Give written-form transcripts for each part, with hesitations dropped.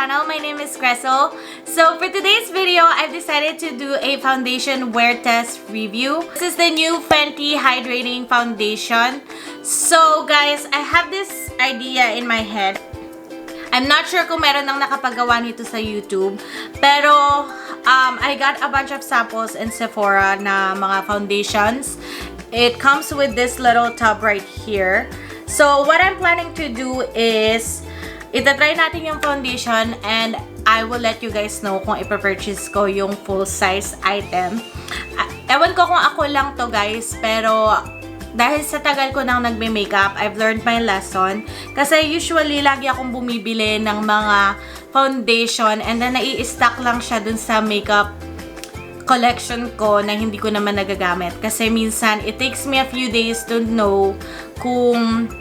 channel. My name is Cressel. So for today's video, I've decided to do a foundation wear test review. This is the new Fenty Hydrating Foundation. So guys, I have this idea in my head. I'm not sure kung meron nang nakapagawa nito sa YouTube. Pero I got a bunch of samples in Sephora na mga foundations. It comes with this little tub right here. So what I'm planning to do is itatry natin yung foundation and I will let you guys know kung ipapurchase ko yung full size item. Ewan ko kung ako lang to guys, pero dahil sa tagal ko nang nagme-makeup, I've learned my lesson. Kasi usually, lagi akong bumibili ng mga foundation and then nai-stock lang siya dun sa makeup collection ko na hindi ko naman nagagamit. Kasi minsan, it takes me a few days to know kung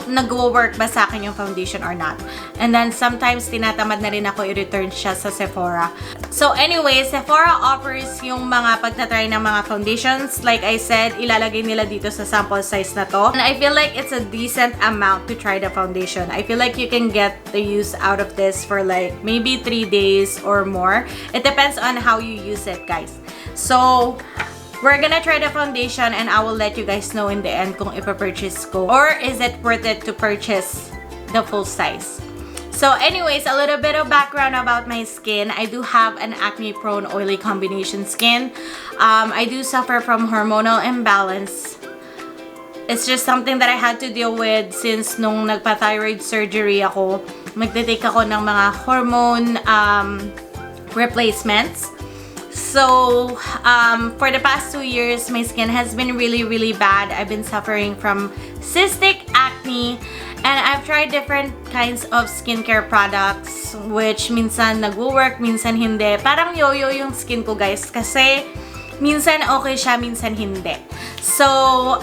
nag-work ba sa akin yung foundation or not. And then, sometimes, tinatamad na rin ako i-return siya sa Sephora. So, anyway, Sephora offers yung mga pagtatry ng mga foundations. Like I said, ilalagay nila dito sa sample size na to. And I feel like it's a decent amount to try the foundation. I feel like you can get the use out of this for like maybe 3 days or more. It depends on how you use it, guys. So, we're gonna try the foundation and I will let you guys know in the end kung ipapurchase ko or is it worth it to purchase the full size. So anyways, a little bit of background about my skin. I do have an acne-prone oily combination skin. I do suffer from hormonal imbalance. It's just something that I had to deal with since nung nagpa-thyroid surgery ako. Magte-take ako ng mga hormone replacements. So, for the past 2 years, my skin has been really bad. I've been suffering from cystic acne and I've tried different kinds of skincare products which minsan nag-work, minsan hindi. Parang yo-yo yung skin ko, guys, kasi minsan okay siya, minsan hindi. So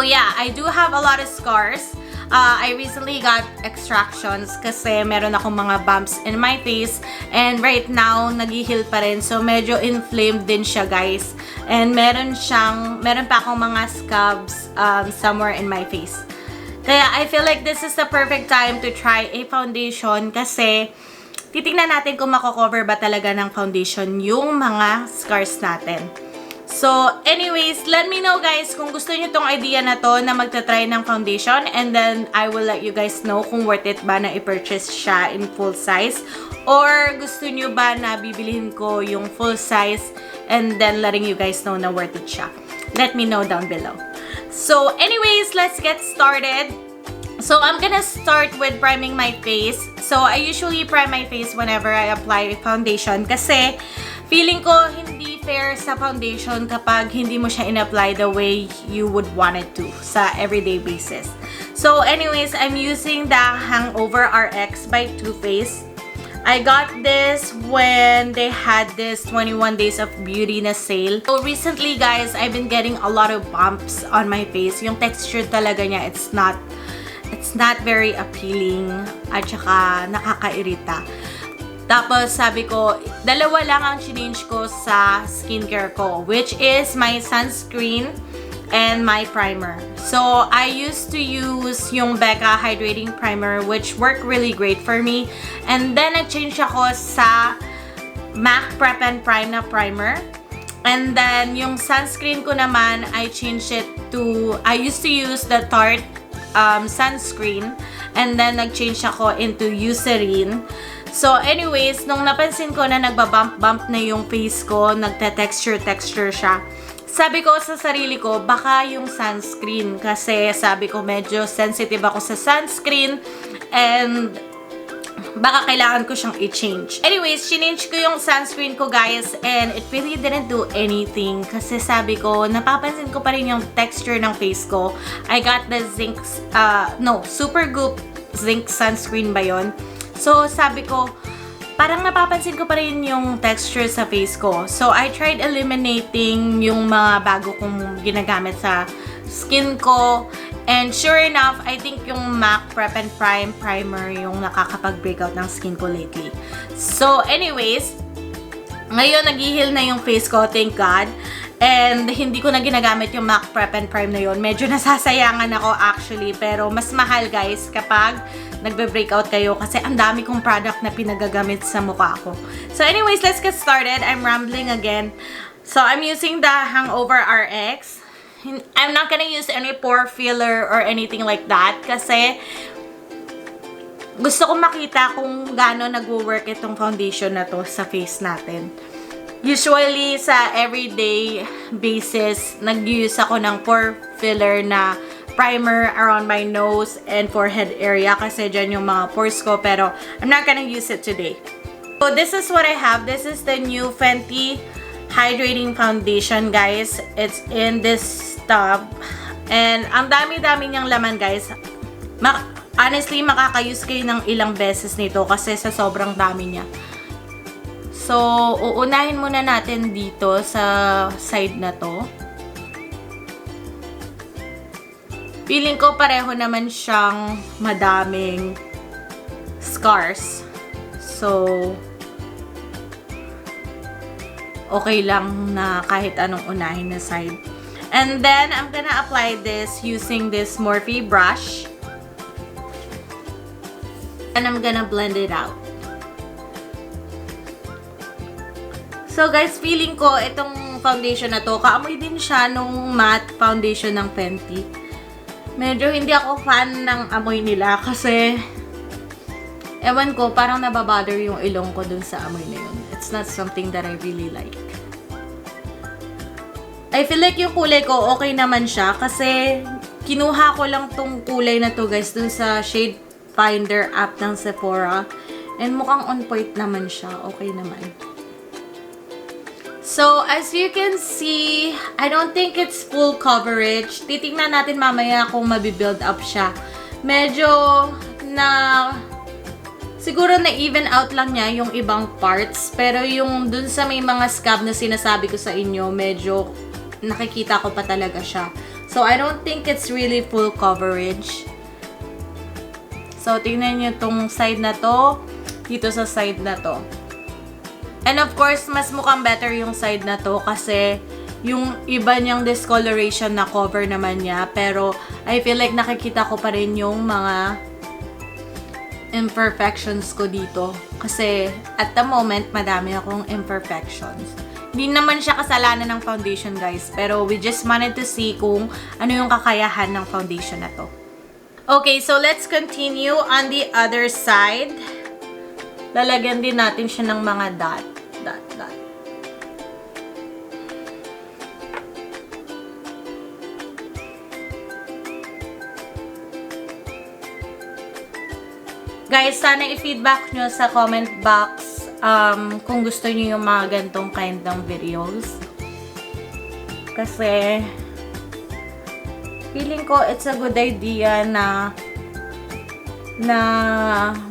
yeah, I do have a lot of scars. I recently got extractions kasi meron akong mga bumps in my face and right now nag-heal pa rin, so medyo inflamed din siya, guys, and meron pa akong mga scabs somewhere in my face. Kaya I feel like this is the perfect time to try a foundation kasi titingnan natin kung mako-cover ba talaga ng foundation yung mga scars natin. So, anyways, let me know guys kung gusto nyo tong idea na to na magta-try ng foundation and then I will let you guys know kung worth it ba na i-purchase siya in full size or gusto nyo ba na bibilihin ko yung full size and then letting you guys know na worth it siya. Let me know down below. So, anyways, let's get started. So, I'm gonna start with priming my face. So, I usually prime my face whenever I apply foundation kasi feeling ko hindi fair sa foundation kapag hindi mo siya in-apply the way you would want it to sa everyday basis. So anyways, I'm using the Hangover RX by Too Faced. I got this when they had this 21 days of beauty na sale. So recently guys, I've been getting a lot of bumps on my face. Yung texture talaga niya, it's not very appealing at saka nakakairita. Tapos, sabi ko, dalawa lang ang change ko sa skincare ko, which is my sunscreen and my primer. So, I used to use yung Becca Hydrating Primer, which worked really great for me. And then, nag-change ako sa MAC Prep and Prime na primer. And then, yung sunscreen ko naman, I changed it to, I used to use the Tarte sunscreen. And then, nag-change ako into Eucerin. So, anyways, nung napansin ko na nagbabump-bump na yung face ko, nagte-texture siya, sabi ko sa sarili ko, baka yung sunscreen. Kasi sabi ko, medyo sensitive ako sa sunscreen and baka kailangan ko siyang i-change. Anyways, change ko yung sunscreen ko, guys, and it really didn't do anything. Kasi sabi ko, napapansin ko pa rin yung texture ng face ko. I got the Supergoop Zinc sunscreen ba yun? So, sabi ko, parang napapansin ko pa rin yung texture sa face ko. So, I tried eliminating yung mga bago kong ginagamit sa skin ko. And sure enough, I think yung MAC Prep and Prime Primer yung nakakapag-breakout ng skin ko lately. So, anyways, ngayon nag-heal na yung face ko, thank God. And hindi ko na ginagamit yung MAC Prep and Prime na yun. Medyo nasasayangan ako actually. Pero mas mahal guys kapag nagbe-breakout kayo kasi ang dami kong product na pinagagamit sa mukha ko. So anyways, let's get started. I'm rambling again. So I'm using the Hangover RX. I'm not gonna use any pore filler or anything like that kasi gusto kong makita kung gaano nagwo-work itong foundation na to sa face natin. Usually, sa everyday basis, nag-use ako ng pore filler na primer around my nose and forehead area kasi dyan yung mga pores ko, pero I'm not gonna use it today. So, this is what I have. This is the new Fenty Hydrating Foundation, guys. It's in this tub. And ang dami-dami niyang laman, guys. Honestly, makaka-use kayo ng ilang beses nito kasi sa sobrang dami niya. So, uunahin muna natin dito sa side na to. Feeling ko pareho naman siyang madaming scars. So, okay lang na kahit anong unahin na side. And then, I'm gonna apply this using this Morphe brush. And I'm gonna blend it out. So guys, feeling ko itong foundation na to, kaamoy din siya nung matte foundation ng Fenty. Medyo hindi ako fan ng amoy nila kasi ewan ko, parang nababother yung ilong ko dun sa amoy na yun. It's not something that I really like. I feel like yung kulay ko okay naman siya kasi kinuha ko lang tong kulay na to guys dun sa shade finder app ng Sephora. And mukhang on point naman siya. Okay naman. So, as you can see, I don't think it's full coverage. Titingnan natin mamaya kung mabibuild up siya. Medyo siguro na even out lang niya yung ibang parts. Pero yung dun sa may mga scab na sinasabi ko sa inyo, medyo nakikita ko pa talaga siya. So, I don't think it's really full coverage. So, tingnan nyo tong side na to, dito sa side na to. And of course, mas mukhang better yung side na to kasi yung iba niyang discoloration na cover naman niya. Pero I feel like nakikita ko pa rin yung mga imperfections ko dito. Kasi at the moment, madami akong imperfections. Hindi naman siya kasalanan ng foundation, guys. Pero we just wanted to see kung ano yung kakayahan ng foundation na to. Okay, so let's continue on the other side. Lalagyan din natin siya ng mga dot. Guys, sana i-feedback nyo sa comment box kung gusto nyo yung mga gantong kind ng videos. Kasi feeling ko it's a good idea na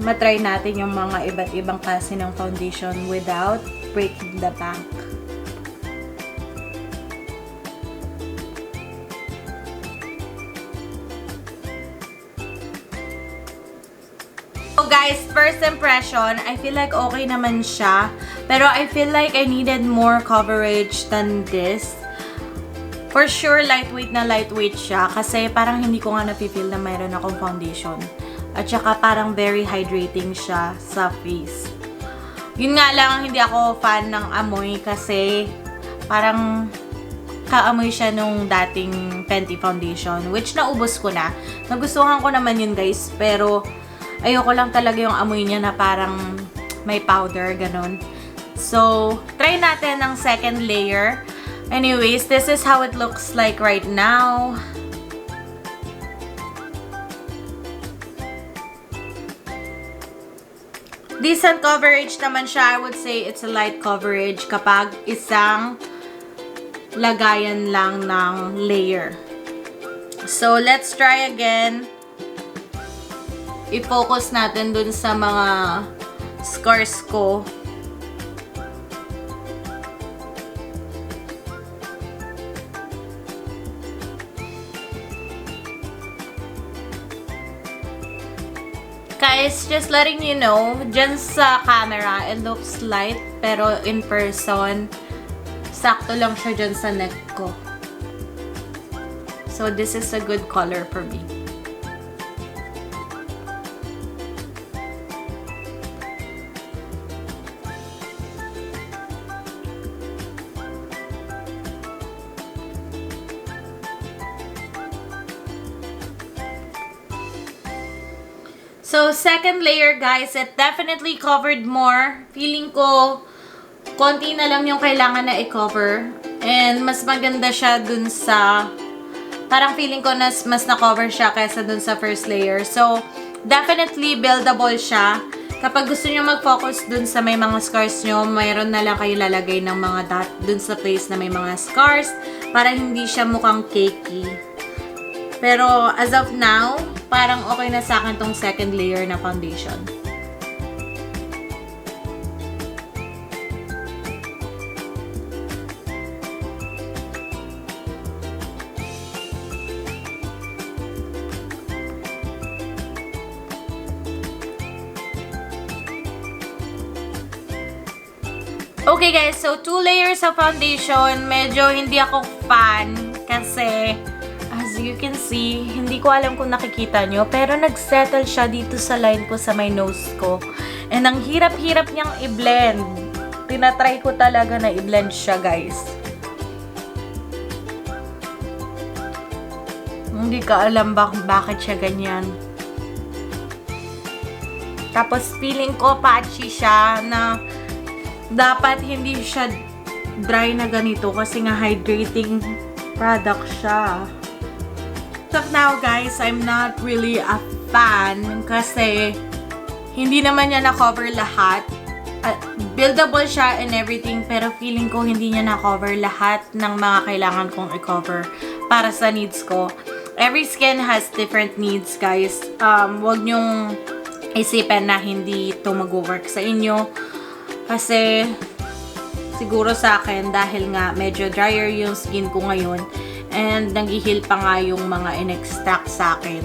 matry natin yung mga iba't ibang klase ng foundation without breaking the bank. So guys, first impression, I feel like okay naman siya. Pero I feel like I needed more coverage than this. For sure, lightweight na lightweight siya. Kasi parang hindi ko nga napipil na mayroon akong foundation. At saka parang very hydrating siya sa face. Yun nga lang, hindi ako fan ng amoy kasi parang kaamoy siya nung dating Fenty foundation. Which naubos ko na. Nagustuhan ko naman yun guys. Pero ayoko lang talaga yung amoy niya na parang may powder, ganun. So, try natin ng second layer. Anyways, this is how it looks like right now. Decent coverage naman siya. I would say it's a light coverage kapag isang lagayan lang ng layer. So, let's try again. I-focus natin dun sa mga scars ko. Guys, just letting you know, dyan sa camera, it looks light, pero in person, sakto lang siya dyan sa neck ko. So, this is a good color for me. So, second layer, guys, it definitely covered more. Feeling ko, konti na lang yung kailangan na i-cover. And mas maganda siya dun sa, parang feeling ko mas na-cover siya kaysa dun sa first layer. So, definitely buildable siya. Kapag gusto nyo mag-focus dun sa may mga scars nyo, mayroon na lang kayo lalagay ng mga dot dun sa place na may mga scars para hindi siya mukhang cakey. Pero, as of now, parang okay na sa akin tong second layer na foundation. Okay guys, so 2 layers of foundation. Medyo hindi ako fan kasi as you can see, hindi ko alam kung nakikita nyo, pero nagsettle siya dito sa line ko sa my nose ko. And ang hirap-hirap niyang i-blend. Tinatry ko talaga na i-blend siya, guys. Hindi ka alam bakit siya ganyan. Tapos feeling ko patchy siya na dapat hindi siya dry na ganito kasi nga hydrating product siya. So now guys, I'm not really a fan kasi hindi naman niya na-cover lahat. Buildable siya and everything, pero feeling ko hindi niya na-cover lahat ng mga kailangan kong i-cover para sa needs ko. Every skin has different needs, guys. Huwag niyong isipin na hindi ito mag-work sa inyo. Kasi siguro sa akin, dahil nga medyo drier yung skin ko ngayon, and nag-heal pa nga yung mga in-extract sa akin.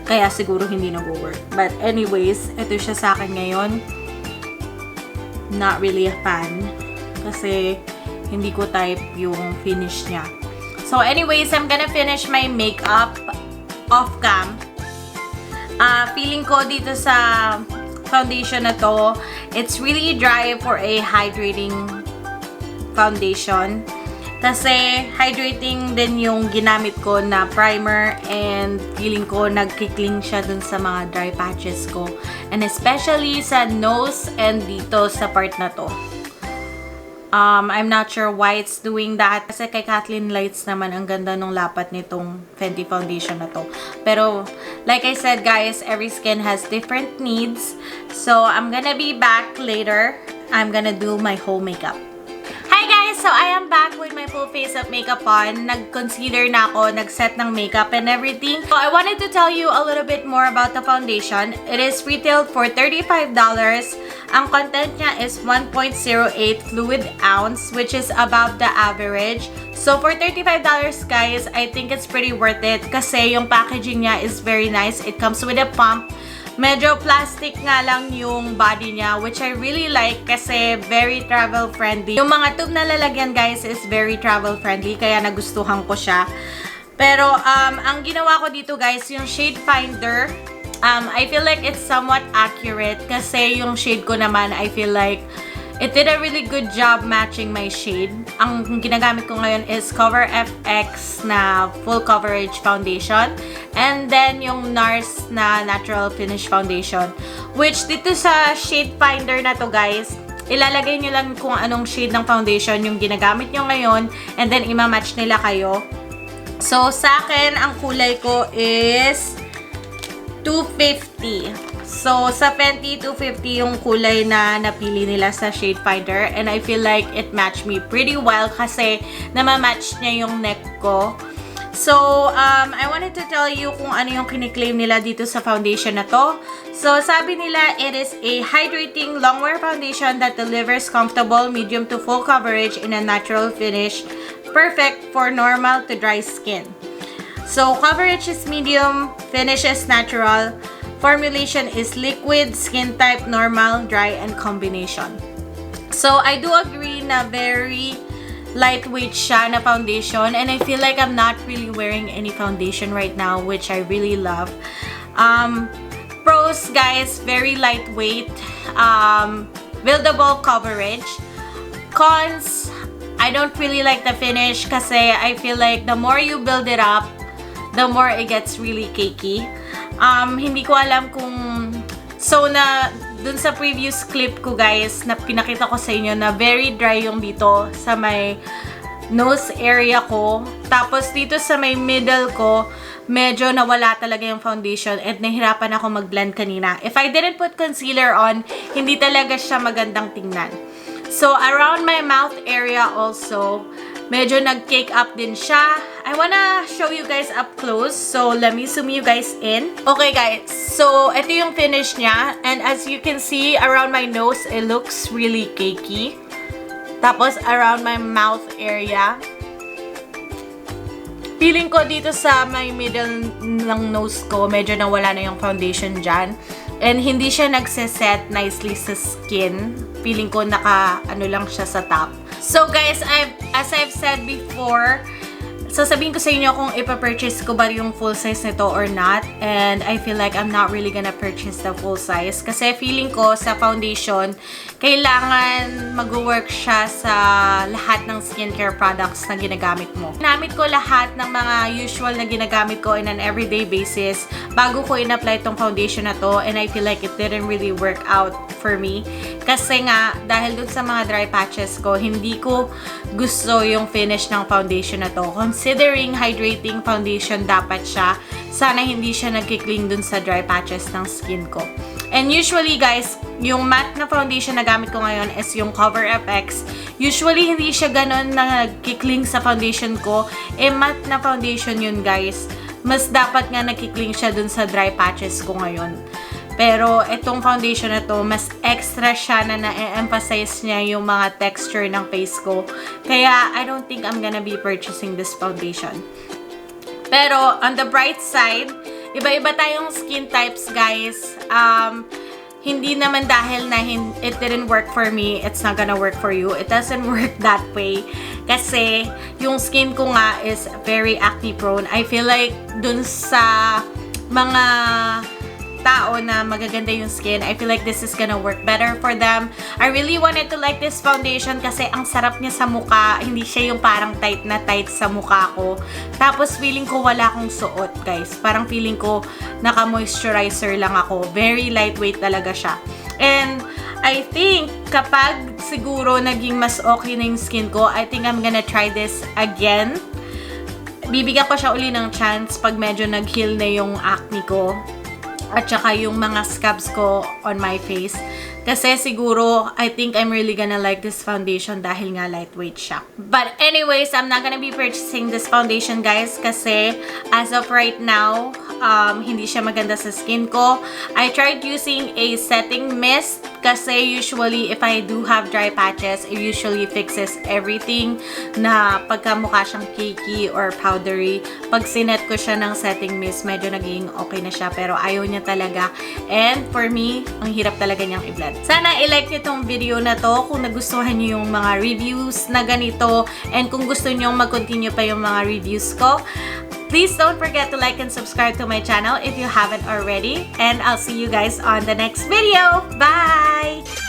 Kaya siguro hindi nag-work. But anyways, ito siya sa akin ngayon. Not really a fan. Kasi hindi ko type yung finish niya. So anyways, I'm gonna finish my makeup off cam. Feeling ko dito sa foundation na to, it's really dry for a hydrating foundation. Kasi hydrating din yung ginamit ko na primer and feeling ko nagkikling siya dun sa mga dry patches ko. And especially sa nose and dito sa part na to. I'm not sure why it's doing that. Kasi kay Kathleen Lights naman, ang ganda nung lapat nitong Fenty foundation na to. Pero, like I said guys, every skin has different needs. So, I'm gonna be back later. I'm gonna do my whole makeup. Hi guys! So, I am back with my full face of makeup on. Nag-concealer na ako, nag-set ng makeup and everything. So, I wanted to tell you a little bit more about the foundation. It is retailed for $35. Ang content niya is 1.08 fluid ounce, which is above the average. So, for $35 guys, I think it's pretty worth it kasi yung packaging niya is very nice. It comes with a pump. Medyo plastic nga lang yung body niya, which I really like kasi very travel friendly. Yung mga tube na lalagyan guys is very travel friendly, kaya nagustuhan ko siya. Pero ang ginawa ko dito guys, yung shade finder, I feel like it's somewhat accurate kasi yung shade ko naman, I feel like it did a really good job matching my shade. Ang ginagamit ko ngayon is Cover FX na full coverage foundation. And then yung NARS na natural finish foundation. Which dito sa shade finder na to guys, ilalagay nyo lang kung anong shade ng foundation yung ginagamit nyo ngayon. And then ima-match nila kayo. So sa akin, ang kulay ko is 250. So, sa Fenty, 250 yung kulay na napili nila sa shade finder. And I feel like it matched me pretty well kasi namamatch niya yung neck ko. So, I wanted to tell you kung ano yung kiniklaim nila dito sa foundation na to. So, sabi nila, it is a hydrating longwear foundation that delivers comfortable medium to full coverage in a natural finish. Perfect for normal to dry skin. So, coverage is medium, finish is natural. Formulation is liquid, skin type, normal, dry, and combination. So, I do agree na very lightweight siya na foundation. And I feel like I'm not really wearing any foundation right now, which I really love. Pros, guys, very lightweight. Buildable coverage. Cons, I don't really like the finish kasi I feel like the more you build it up, the more it gets really cakey. Hindi ko alam kung So, dun sa previous clip ko guys, na pinakita ko sa inyo na very dry yung dito sa may nose area ko. Tapos dito sa may middle ko, medyo nawala talaga yung foundation at nahirapan ako mag-blend kanina. If I didn't put concealer on, hindi talaga siya magandang tingnan. So, around my mouth area also, medyo nag-cake up din siya. I wanna show you guys up close. So, let me zoom you guys in. Okay, guys. So, ito yung finish niya. And as you can see, around my nose, it looks really cakey. Tapos, around my mouth area, feeling ko dito sa my middle ng nose ko, medyo nawala na yung foundation dyan. And hindi siya nagsiset nicely sa skin. Feeling ko ano lang siya sa top. So guys, as I've said before, sasabihin ko sa inyo kung ipapurchase ko ba yung full size nito or not. And I feel like I'm not really gonna purchase the full size. Kasi feeling ko sa foundation, kailangan mag-work siya sa lahat ng skincare products na ginagamit mo. Ginamit ko lahat ng mga usual na ginagamit ko in an everyday basis bago ko in-apply itong foundation na to. And I feel like it didn't really work out for me. Kasi nga, dahil dun sa mga dry patches ko, hindi ko gusto yung finish ng foundation na to. Considering hydrating foundation dapat siya, sana hindi siya nagkikling dun sa dry patches ng skin ko. And usually guys, yung matte na foundation na gamit ko ngayon is yung Cover FX. Usually hindi siya ganun na nagkikling sa foundation ko. Matte na foundation yun guys. Mas dapat nga nagkikling siya dun sa dry patches ko ngayon. Pero itong foundation na to, mas extra siya na na-emphasize niya yung mga texture ng face ko. Kaya I don't think I'm gonna be purchasing this foundation. Pero on the bright side, iba-iba tayong skin types guys. Hindi naman dahil na it didn't work for me, it's not gonna work for you. It doesn't work that way. Kasi yung skin ko nga is very acne prone. I feel like dun sa mga tao na magaganda yung skin, I feel like this is gonna work better for them. I really wanted to like this foundation kasi ang sarap niya sa mukha. Hindi siya yung parang tight na tight sa mukha ko. Tapos feeling ko wala akong suot guys. Parang feeling ko naka-moisturizer lang ako. Very lightweight talaga siya. And I think kapag siguro naging mas okay na yung skin ko, I think I'm gonna try this again. Bibigyan ko siya uli ng chance pag medyo nag-heal na yung acne ko. At saka yung mga scabs ko on my face. Kasi siguro, I think I'm really gonna like this foundation dahil nga lightweight siya. But anyways, I'm not gonna be purchasing this foundation guys. Kasi as of right now, hindi siya maganda sa skin ko. I tried using a setting mist. Kasi usually, if I do have dry patches, it usually fixes everything na pagka mukha siyang cakey or powdery. Pag sinet ko siya ng setting mist, medyo naging okay na siya. Pero ayaw niya talaga. And for me, ang hirap talaga niyang i-blend. Sana i-like niyo tong video na to kung nagustuhan niyo yung mga reviews na ganito. And kung gusto niyo mag-continue pa yung mga reviews ko, please don't forget to like and subscribe to my channel if you haven't already. And I'll see you guys on the next video. Bye!